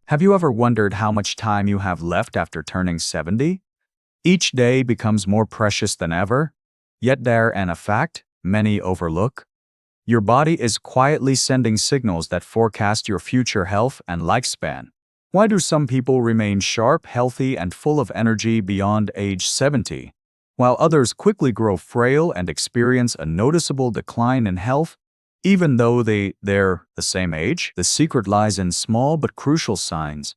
Have you ever wondered how much time you have left after turning 70? Each day becomes more precious than ever, yet a fact many overlook. Your body is quietly sending signals that forecast your future health and lifespan. Why do some people remain sharp, healthy, and full of energy beyond age 70, while others quickly grow frail and experience a noticeable decline in health? Even though they're the same age, the secret lies in small but crucial signs.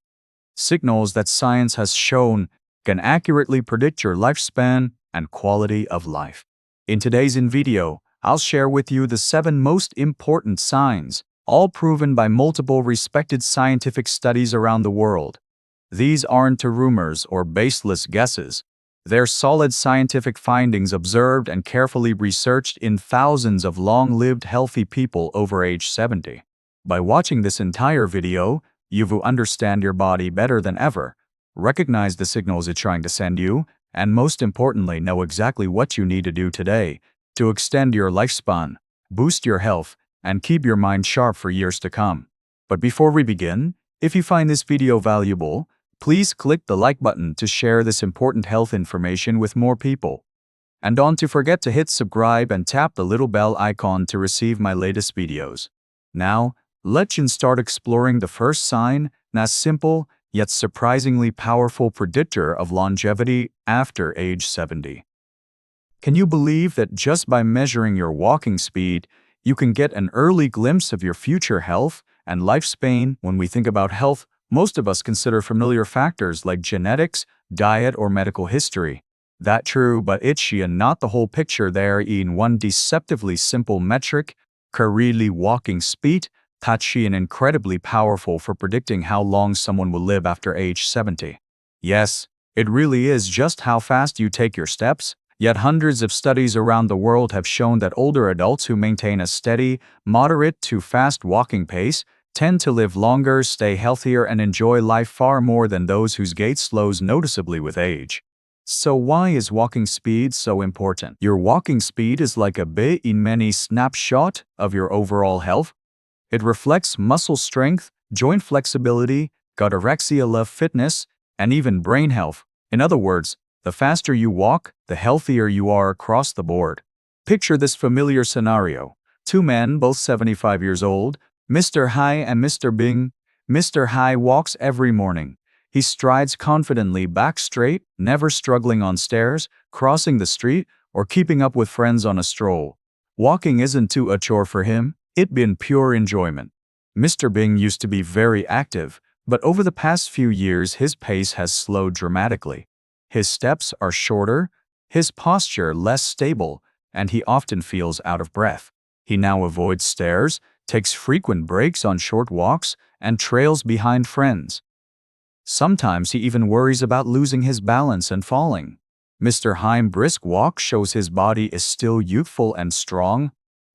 Signals that science has shown can accurately predict your lifespan and quality of life. In today's video, I'll share with you the 7 most important signs, all proven by multiple respected scientific studies around the world. These aren't rumors or baseless guesses. They're solid scientific findings observed and carefully researched in thousands of long-lived healthy people over age 70. By watching this entire video, you will understand your body better than ever, recognize the signals it's trying to send you, and most importantly, know exactly what you need to do today to extend your lifespan, boost your health, and keep your mind sharp for years to come. But before we begin, if you find this video valuable, please click the like button to share this important health information with more people. And don't forget to hit subscribe and tap the little bell icon to receive my latest videos. Now, let's start exploring the first sign, a simple yet surprisingly powerful predictor of longevity after age 70. Can you believe that just by measuring your walking speed, you can get an early glimpse of your future health and lifespan? When we think about health, most of us consider familiar factors like genetics, diet, or medical history. That's true, but it's not the whole picture there in one deceptively simple metric, currently walking speed. That's incredibly powerful for predicting how long someone will live after age 70. Yes, it really is just how fast you take your steps, yet hundreds of studies around the world have shown that older adults who maintain a steady, moderate to fast walking pace tend to live longer, stay healthier, and enjoy life far more than those whose gait slows noticeably with age. So why is walking speed so important? Your walking speed is like a bit in many snapshot of your overall health. It reflects muscle strength, joint flexibility, gut anorexia, fitness, and even brain health. In other words, the faster you walk, the healthier you are across the board. Picture this familiar scenario. 2 men, both 75 years old, Mr. Hi and Mr. Bing. Mr. Hi walks every morning. He strides confidently back straight, never struggling on stairs, crossing the street, or keeping up with friends on a stroll. Walking isn't a chore for him, it's been pure enjoyment. Mr. Bing used to be very active, but over the past few years his pace has slowed dramatically. His steps are shorter, his posture less stable, and he often feels out of breath. He now avoids stairs, takes frequent breaks on short walks, and trails behind friends. Sometimes he even worries about losing his balance and falling. Mr. Hi's brisk walk shows his body is still youthful and strong.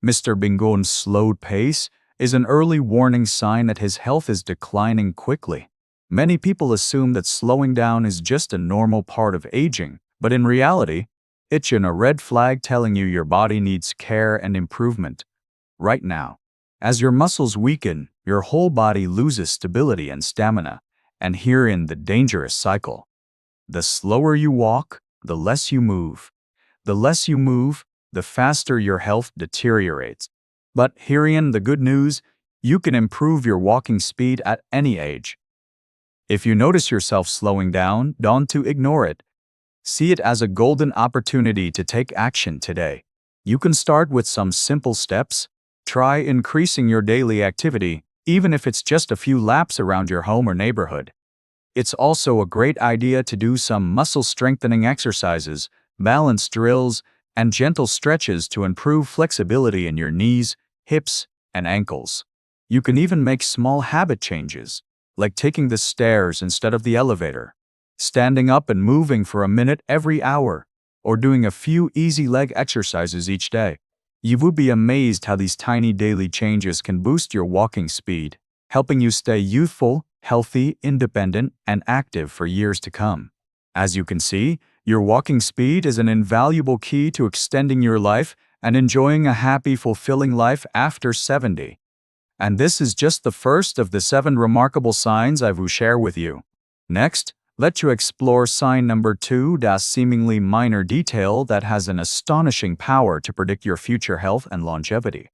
Mr. Bingon's slowed pace is an early warning sign that his health is declining quickly. Many people assume that slowing down is just a normal part of aging, but in reality, it's a red flag telling you your body needs care and improvement right now. As your muscles weaken, your whole body loses stability and stamina, and herein the dangerous cycle. The slower you walk, the less you move. The less you move, the faster your health deteriorates. But herein the good news, you can improve your walking speed at any age. If you notice yourself slowing down, don't ignore it. See it as a golden opportunity to take action today. You can start with some simple steps. Try increasing your daily activity, even if it's just a few laps around your home or neighborhood. It's also a great idea to do some muscle strengthening exercises, balance drills, and gentle stretches to improve flexibility in your knees, hips, and ankles. You can even make small habit changes, like taking the stairs instead of the elevator, standing up and moving for a minute every hour, or doing a few easy leg exercises each day. You would be amazed how these tiny daily changes can boost your walking speed, helping you stay youthful, healthy, independent, and active for years to come. As you can see, your walking speed is an invaluable key to extending your life and enjoying a happy, fulfilling life after 70. And this is just the first of the 7 remarkable signs I will share with you. Next, let you explore sign number 2, that seemingly minor detail that has an astonishing power to predict your future health and longevity.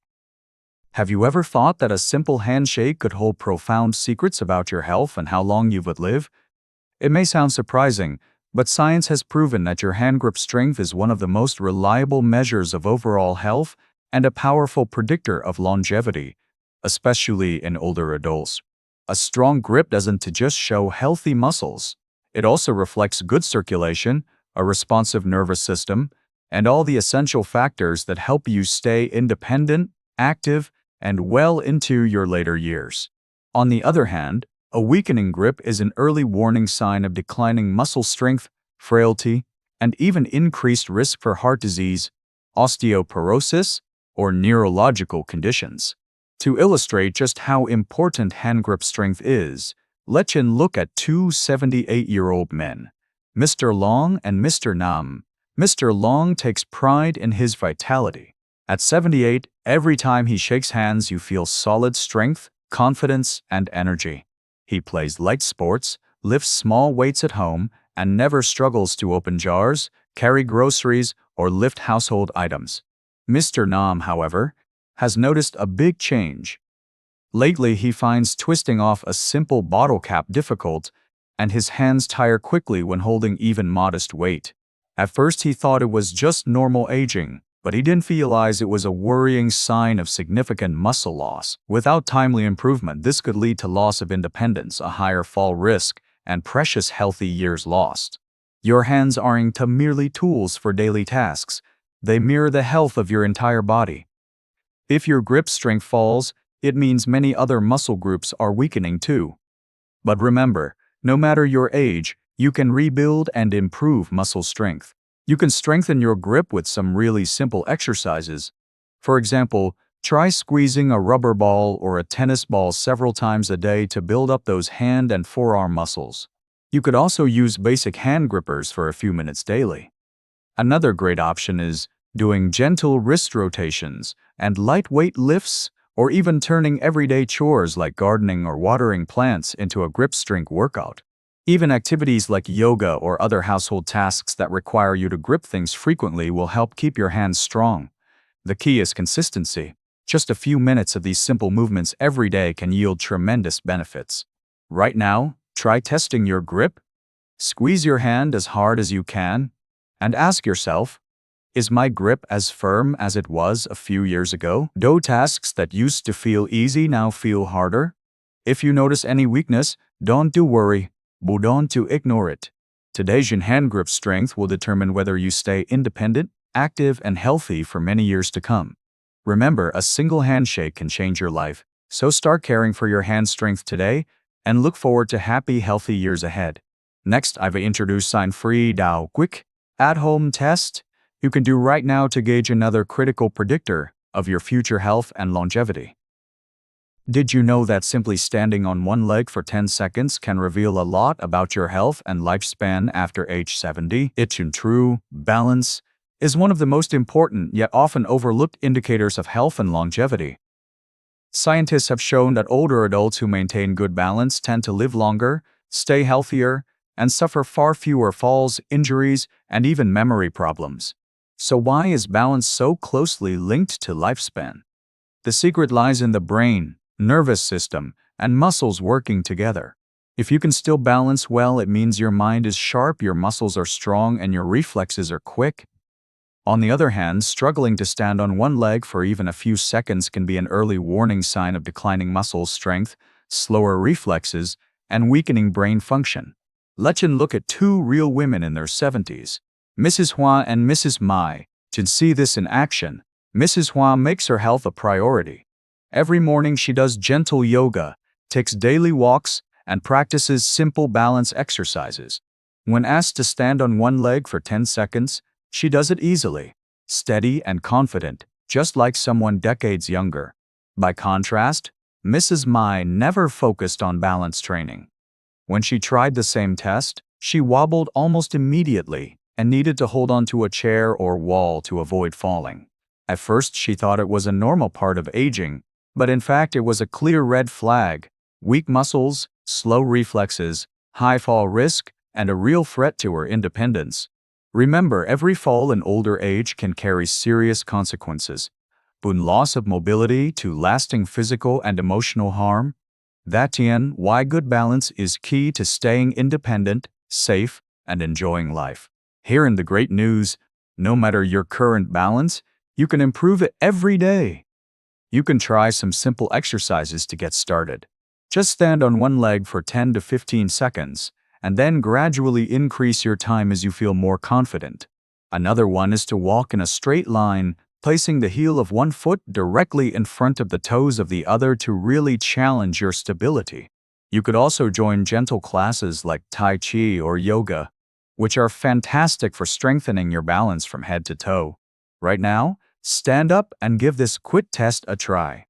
Have you ever thought that a simple handshake could hold profound secrets about your health and how long you would live? It may sound surprising, but science has proven that your hand grip strength is one of the most reliable measures of overall health and a powerful predictor of longevity, especially in older adults. A strong grip doesn't just show healthy muscles. It also reflects good circulation, a responsive nervous system, and all the essential factors that help you stay independent, active, and well into your later years. On the other hand, a weakening grip is an early warning sign of declining muscle strength, frailty, and even increased risk for heart disease, osteoporosis, or neurological conditions. To illustrate just how important hand grip strength is, let's look at 2 78-year-old men, Mr. Long and Mr. Nam. Mr. Long takes pride in his vitality. At 78, every time he shakes hands, you feel solid strength, confidence, and energy. He plays light sports, lifts small weights at home, and never struggles to open jars, carry groceries, or lift household items. Mr. Nam, however, has noticed a big change. Lately, he finds twisting off a simple bottle cap difficult, and his hands tire quickly when holding even modest weight. At first, he thought it was just normal aging, but he didn't realize it was a worrying sign of significant muscle loss. Without timely improvement, this could lead to loss of independence, a higher fall risk, and precious healthy years lost. Your hands aren't merely tools for daily tasks. They mirror the health of your entire body. If your grip strength falls, it means many other muscle groups are weakening too. But remember, no matter your age, you can rebuild and improve muscle strength. You can strengthen your grip with some really simple exercises. For example, try squeezing a rubber ball or a tennis ball several times a day to build up those hand and forearm muscles. You could also use basic hand grippers for a few minutes daily. Another great option is doing gentle wrist rotations and lightweight lifts, or even turning everyday chores like gardening or watering plants into a grip strength workout. Even activities like yoga or other household tasks that require you to grip things frequently will help keep your hands strong. The key is consistency. Just a few minutes of these simple movements every day can yield tremendous benefits. Right now, try testing your grip. Squeeze your hand as hard as you can, and ask yourself, is my grip as firm as it was a few years ago? Do tasks that used to feel easy now feel harder? If you notice any weakness, don't worry, but don't ignore it. Today's hand grip strength will determine whether you stay independent, active, and healthy for many years to come. Remember, a single handshake can change your life, so start caring for your hand strength today and look forward to happy, healthy years ahead. Next, I've introduced sign-free Dao quick at-home test you can do right now to gauge another critical predictor of your future health and longevity. Did you know that simply standing on one leg for 10 seconds can reveal a lot about your health and lifespan after age 70? It's true. Balance is one of the most important yet often overlooked indicators of health and longevity. Scientists have shown that older adults who maintain good balance tend to live longer, stay healthier, and suffer far fewer falls, injuries, and even memory problems. So why is balance so closely linked to lifespan? The secret lies in the brain, nervous system, and muscles working together. If you can still balance well, it means your mind is sharp, your muscles are strong, and your reflexes are quick. On the other hand, struggling to stand on one leg for even a few seconds can be an early warning sign of declining muscle strength, slower reflexes, and weakening brain function. Let's look at 2 real women in their 70s, Mrs. Hua and Mrs. Mai. To see this in action, Mrs. Hua makes her health a priority. Every morning she does gentle yoga, takes daily walks, and practices simple balance exercises. When asked to stand on one leg for 10 seconds, she does it easily, steady and confident, just like someone decades younger. By contrast, Mrs. Mai never focused on balance training. When she tried the same test, she wobbled almost immediately and needed to hold onto a chair or wall to avoid falling. At first, she thought it was a normal part of aging, But in fact, it was a clear red flag: weak muscles, slow reflexes, high fall risk, and a real threat to her independence. Remember, every fall in older age can carry serious consequences, from loss of mobility to lasting physical and emotional harm. That's why good balance is key to staying independent, safe, and enjoying life. Here in the great news: no matter your current balance, you can improve it every day. You can try some simple exercises to get started. Just stand on one leg for 10 to 15 seconds, and then gradually increase your time as you feel more confident. Another one is to walk in a straight line, placing the heel of one foot directly in front of the toes of the other to really challenge your stability. You could also join gentle classes like Tai Chi or yoga, which are fantastic for strengthening your balance from head to toe. Right now, stand up and give this quick test a try.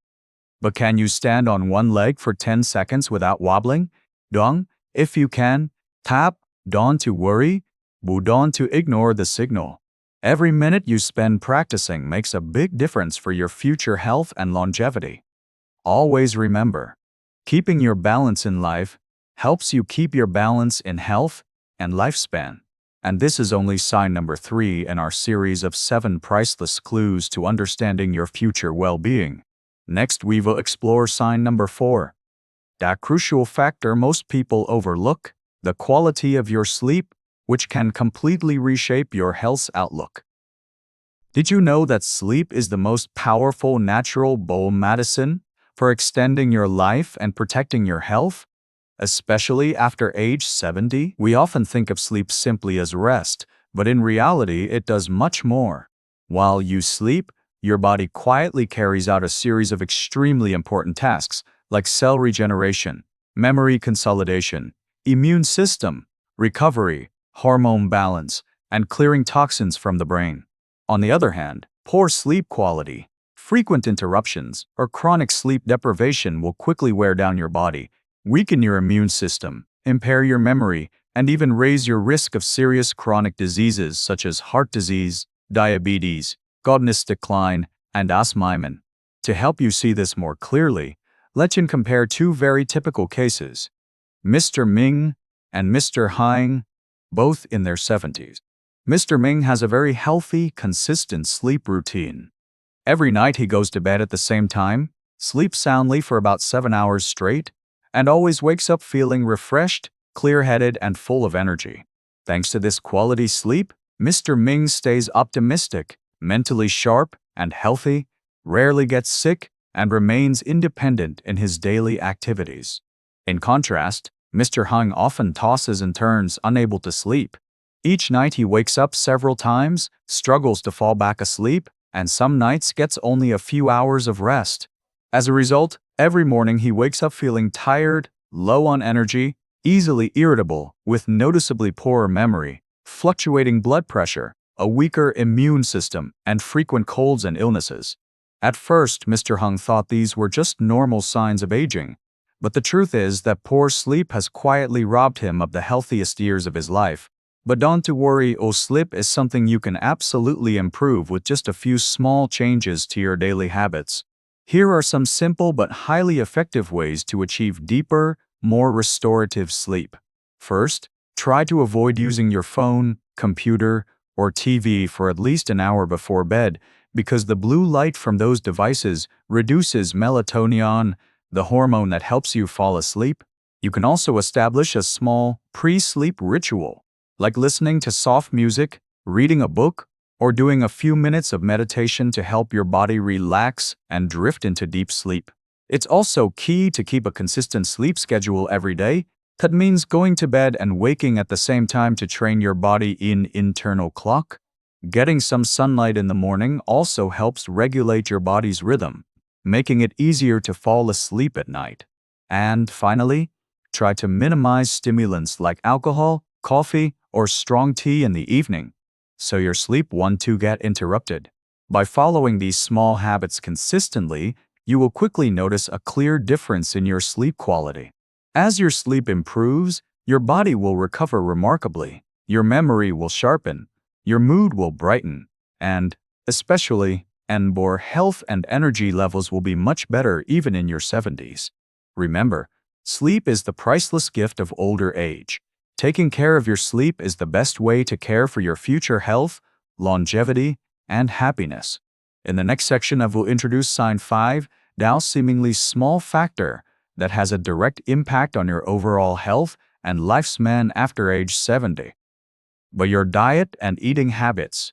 But can you stand on one leg for 10 seconds without wobbling? Dong, if you can, tap, don't to worry, but don't to ignore the signal. Every minute you spend practicing makes a big difference for your future health and longevity. Always remember, keeping your balance in life helps you keep your balance in health and lifespan. And this is only sign number 3 in our series of 7 priceless clues to understanding your future well-being. Next, we will explore sign number 4, that crucial factor most people overlook: the quality of your sleep, which can completely reshape your health outlook. Did you know that sleep is the most powerful natural biomedicine for extending your life and protecting your health? Especially after age 70, we often think of sleep simply as rest, but in reality, it does much more. While you sleep, your body quietly carries out a series of extremely important tasks like cell regeneration, memory consolidation, immune system recovery, hormone balance, and clearing toxins from the brain. On the other hand, poor sleep quality, frequent interruptions, or chronic sleep deprivation will quickly wear down your body, weaken your immune system, impair your memory, and even raise your risk of serious chronic diseases such as heart disease, diabetes, cognitive decline, and asthma. To help you see this more clearly, let's compare 2 very typical cases: Mr. Ming and Mr. Hang, both in their 70s. Mr. Ming has a very healthy, consistent sleep routine. Every night he goes to bed at the same time, sleeps soundly for about 7 hours straight, and always wakes up feeling refreshed, clear-headed, and full of energy. Thanks to this quality sleep, Mr. Ming stays optimistic, mentally sharp and healthy, rarely gets sick, and remains independent in his daily activities. In contrast, Mr. Hung often tosses and turns, unable to sleep. Each night he wakes up several times, struggles to fall back asleep, and some nights gets only a few hours of rest. As a result, every morning he wakes up feeling tired, low on energy, easily irritable, with noticeably poorer memory, fluctuating blood pressure, a weaker immune system, and frequent colds and illnesses. At first, Mr. Hung thought these were just normal signs of aging, but the truth is that poor sleep has quietly robbed him of the healthiest years of his life. But don't to worry, sleep is something you can absolutely improve with just a few small changes to your daily habits. Here are some simple but highly effective ways to achieve deeper, more restorative sleep. First, try to avoid using your phone, computer, or TV for at least an hour before bed, because the blue light from those devices reduces melatonin, the hormone that helps you fall asleep. You can also establish a small pre-sleep ritual, like listening to soft music, reading a book, or doing a few minutes of meditation to help your body relax and drift into deep sleep. It's also key to keep a consistent sleep schedule every day. That means going to bed and waking at the same time to train your body in internal clock. Getting some sunlight in the morning also helps regulate your body's rhythm, making it easier to fall asleep at night. And finally, try to minimize stimulants like alcohol, coffee, or strong tea in the evening, so your sleep won't get interrupted. By following these small habits consistently, you will quickly notice a clear difference in your sleep quality. As your sleep improves, your body will recover remarkably, your memory will sharpen, your mood will brighten, and, especially, and your health and energy levels will be much better even in your 70s. Remember, sleep is the priceless gift of older age. Taking care of your sleep is the best way to care for your future health, longevity, and happiness. In the next section, I will introduce sign 5, now seemingly small factor that has a direct impact on your overall health and lifespan after age 70. But your diet and eating habits.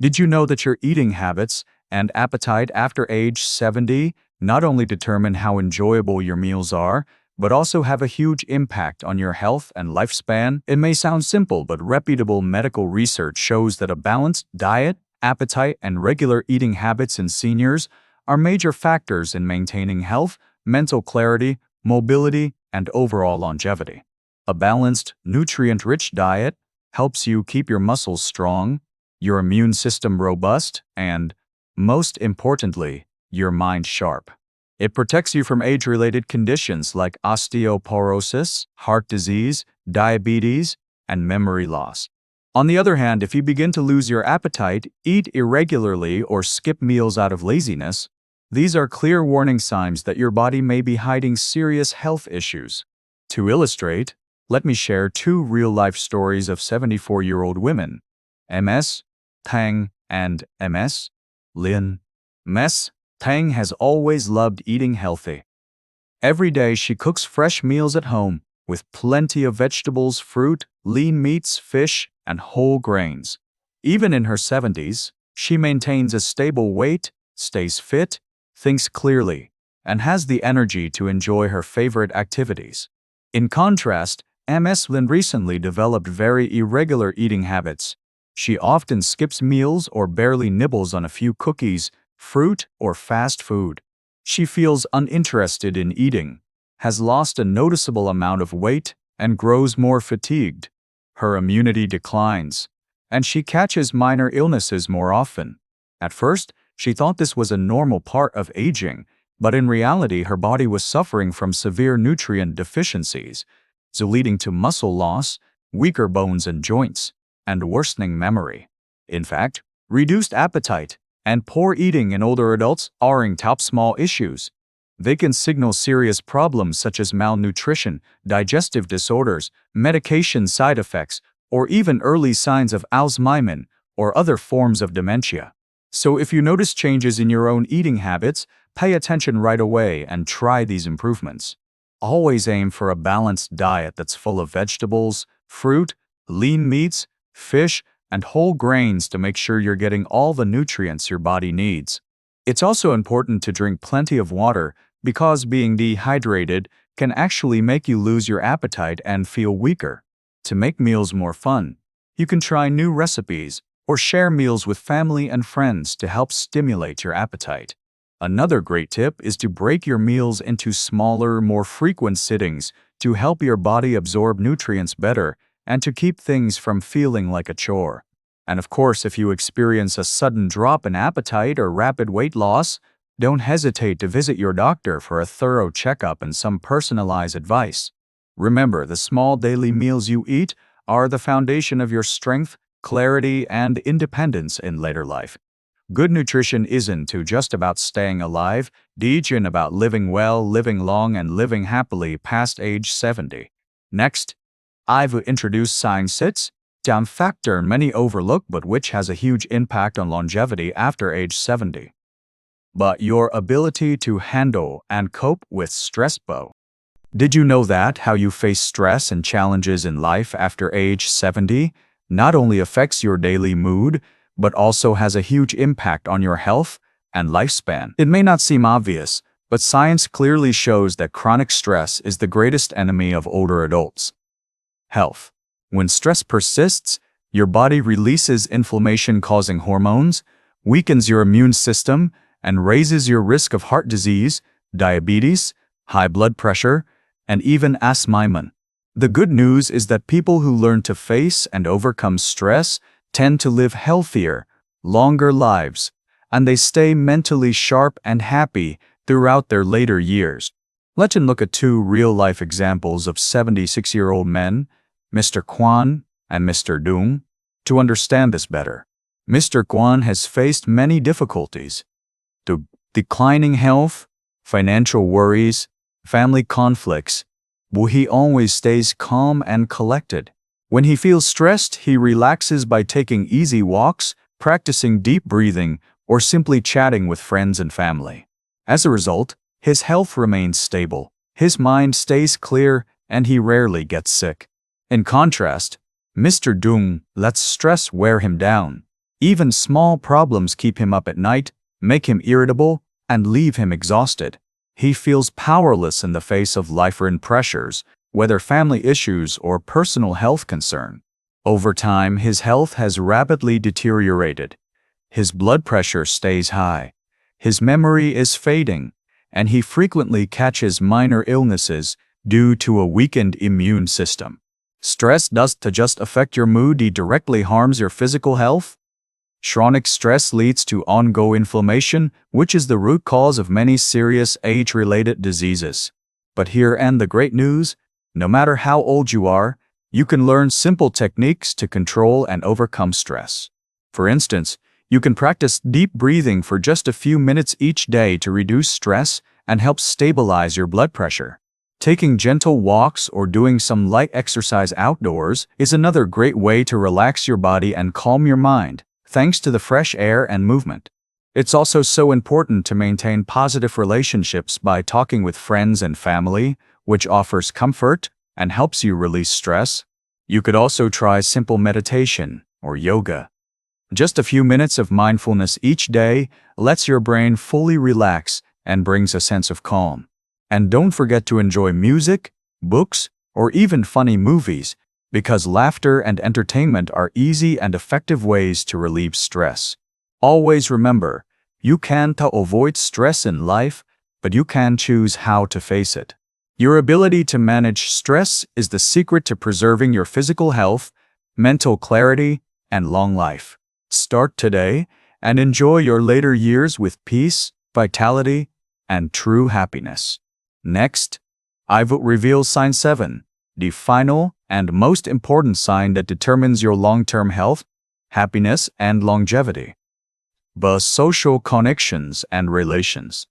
Did you know that your eating habits and appetite after age 70 not only determine how enjoyable your meals are, but also have a huge impact on your health and lifespan? It may sound simple, but reputable medical research shows that a balanced diet, appetite, and regular eating habits in seniors are major factors in maintaining health, mental clarity, mobility, and overall longevity. A balanced, nutrient-rich diet helps you keep your muscles strong, your immune system robust, and, most importantly, your mind sharp. It protects you from age-related conditions like osteoporosis, heart disease, diabetes, and memory loss. On the other hand, if you begin to lose your appetite, eat irregularly, or skip meals out of laziness, these are clear warning signs that your body may be hiding serious health issues. To illustrate, let me share 2 real-life stories of 74-year-old women, Ms. Tang and Ms. Lin. Ms. Tang has always loved eating healthy. Every day she cooks fresh meals at home, with plenty of vegetables, fruit, lean meats, fish, and whole grains. Even in her 70s, she maintains a stable weight, stays fit, thinks clearly, and has the energy to enjoy her favorite activities. In contrast, Ms. Lin recently developed very irregular eating habits. She often skips meals or barely nibbles on a few cookies, fruit, or fast food. She feels uninterested in eating, has lost a noticeable amount of weight, and grows more fatigued. Her immunity declines, and she catches minor illnesses more often. At first, she thought this was a normal part of aging, but in reality her body was suffering from severe nutrient deficiencies, so leading to muscle loss, weaker bones and joints, and worsening memory. In fact, reduced appetite and poor eating in older adults aren't top small issues. They can signal serious problems such as malnutrition, digestive disorders, medication side effects, or even early signs of Alzheimer's or other forms of dementia. So if you notice changes in your own eating habits, pay attention right away and try these improvements. Always aim for a balanced diet that's full of vegetables, fruit, lean meats, fish, and whole grains to make sure you're getting all the nutrients your body needs. It's also important to drink plenty of water because being dehydrated can actually make you lose your appetite and feel weaker. To make meals more fun, you can try new recipes or share meals with family and friends to help stimulate your appetite. Another great tip is to break your meals into smaller, more frequent sittings to help your body absorb nutrients better and to keep things from feeling like a chore. And of course, if you experience a sudden drop in appetite or rapid weight loss, don't hesitate to visit your doctor for a thorough checkup and some personalized advice. Remember, the small daily meals you eat are the foundation of your strength, clarity, and independence in later life. Good nutrition isn't just about staying alive, it's about living well, living long, and living happily past age 70. Next, I've introduced sign 6, down factor many overlook but which has a huge impact on longevity after age 70. But your ability to handle and cope with stress. Did you know that how you face stress and challenges in life after age 70 not only affects your daily mood, but also has a huge impact on your health and lifespan? It may not seem obvious, but science clearly shows that chronic stress is the greatest enemy of older adults. Health. When stress persists, your body releases inflammation-causing hormones, weakens your immune system, and raises your risk of heart disease, diabetes, high blood pressure, and even asthma. The good news is that people who learn to face and overcome stress tend to live healthier, longer lives, and they stay mentally sharp and happy throughout their later years. Let's look at 2 real-life examples of 76-year-old men, Mr. Kwan and Mr. Dung, to understand this better. Mr. Kwan has faced many difficulties: declining health, financial worries, family conflicts, but he always stays calm and collected. When he feels stressed, he relaxes by taking easy walks, practicing deep breathing, or simply chatting with friends and family. As a result, his health remains stable, his mind stays clear, and he rarely gets sick. In contrast, Mr. Dung lets stress wear him down. Even small problems keep him up at night, make him irritable, and leave him exhausted. He feels powerless in the face of life-threatening pressures, whether family issues or personal health concern. Over time, his health has rapidly deteriorated. His blood pressure stays high, his memory is fading, and he frequently catches minor illnesses due to a weakened immune system. Stress doesn't just affect your mood, it directly harms your physical health. Chronic stress leads to ongoing inflammation, which is the root cause of many serious age-related diseases. But here and the great news: no matter how old you are, you can learn simple techniques to control and overcome stress. For instance, you can practice deep breathing for just a few minutes each day to reduce stress and help stabilize your blood pressure. Taking gentle walks or doing some light exercise outdoors is another great way to relax your body and calm your mind, thanks to the fresh air and movement. It's also so important to maintain positive relationships by talking with friends and family, which offers comfort and helps you release stress. You could also try simple meditation or yoga. Just a few minutes of mindfulness each day lets your brain fully relax and brings a sense of calm. And don't forget to enjoy music, books, or even funny movies, because laughter and entertainment are easy and effective ways to relieve stress. Always remember, you can't avoid stress in life, but you can choose how to face it. Your ability to manage stress is the secret to preserving your physical health, mental clarity, and long life. Start today and enjoy your later years with peace, vitality, and true happiness. Next, I will reveal sign 7, the final and most important sign that determines your long-term health, happiness, and longevity. The social connections and relations.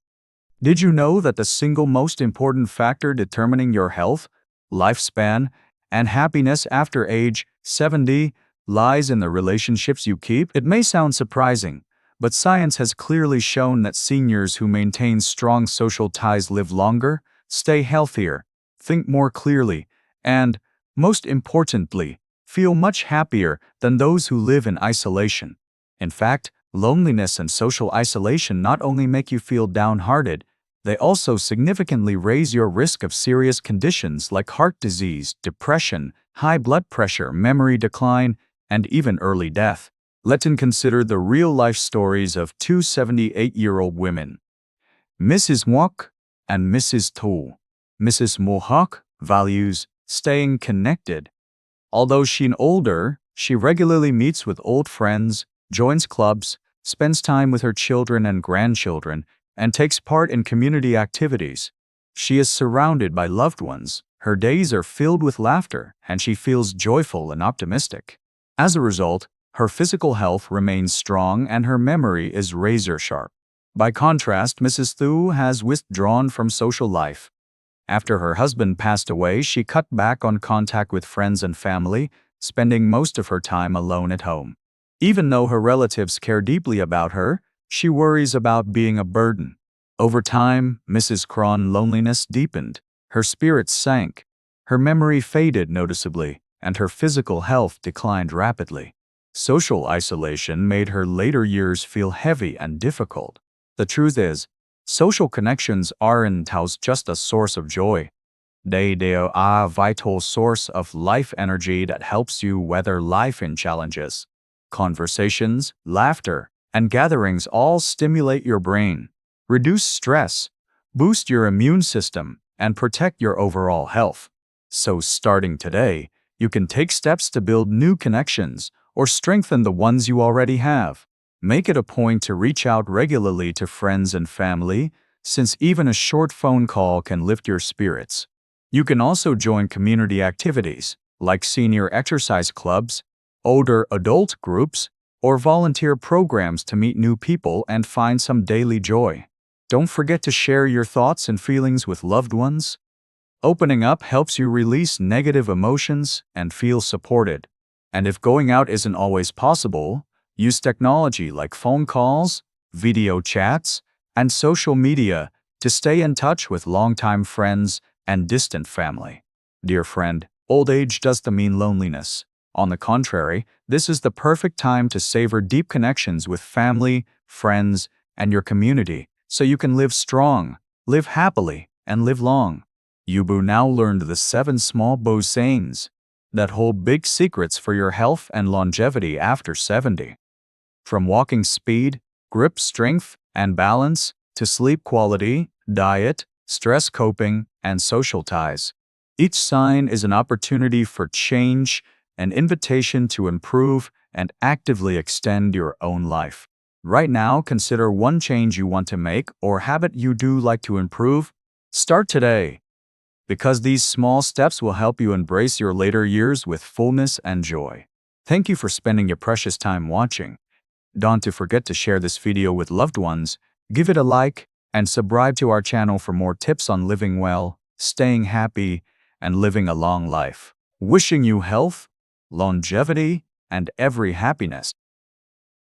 Did you know that the single most important factor determining your health, lifespan, and happiness after age 70 lies in the relationships you keep? It may sound surprising, but science has clearly shown that seniors who maintain strong social ties live longer, stay healthier, think more clearly, and, most importantly, feel much happier than those who live in isolation. In fact, loneliness and social isolation not only make you feel downhearted, they also significantly raise your risk of serious conditions like heart disease, depression, high blood pressure, memory decline, and even early death. Let's consider the real-life stories of two 78-year-old women, Mrs. Mock and Mrs. To. Mrs. Mohawk values staying connected. Although she's older, she regularly meets with old friends, joins clubs, spends time with her children and grandchildren, and takes part in community activities. She is surrounded by loved ones, her days are filled with laughter, and she feels joyful and optimistic. As a result, her physical health remains strong and her memory is razor-sharp. By contrast, Mrs. Thu has withdrawn from social life. After her husband passed away, she cut back on contact with friends and family, spending most of her time alone at home. Even though her relatives care deeply about her, she worries about being a burden. Over time, Mrs. Kron's loneliness deepened, her spirits sank, her memory faded noticeably, and her physical health declined rapidly. Social isolation made her later years feel heavy and difficult. The truth is, social connections aren't just a source of joy. They are a vital source of life energy that helps you weather life in challenges. Conversations, laughter, and gatherings all stimulate your brain, reduce stress, boost your immune system, and protect your overall health. So starting today, you can take steps to build new connections or strengthen the ones you already have. Make it a point to reach out regularly to friends and family, since even a short phone call can lift your spirits. You can also join community activities, like senior exercise clubs, older adult groups, or volunteer programs to meet new people and find some daily joy. Don't forget to share your thoughts and feelings with loved ones. Opening up helps you release negative emotions and feel supported. And if going out isn't always possible, use technology like phone calls, video chats, and social media to stay in touch with longtime friends and distant family. Dear friend, old age doesn't mean loneliness. On the contrary, this is the perfect time to savor deep connections with family, friends, and your community, so you can live strong, live happily, and live long. Yubu now learned the 7 small Bo sayings that hold big secrets for your health and longevity after 70. From walking speed, grip strength, and balance, to sleep quality, diet, stress coping, and social ties. Each sign is an opportunity for change, an invitation to improve and actively extend your own life. Right now, consider one change you want to make or habit you do like to improve. Start today, because these small steps will help you embrace your later years with fullness and joy. Thank you for spending your precious time watching. Don't forget to share this video with loved ones, give it a like, and subscribe to our channel for more tips on living well, staying happy, and living a long life. Wishing you health, longevity, and every happiness.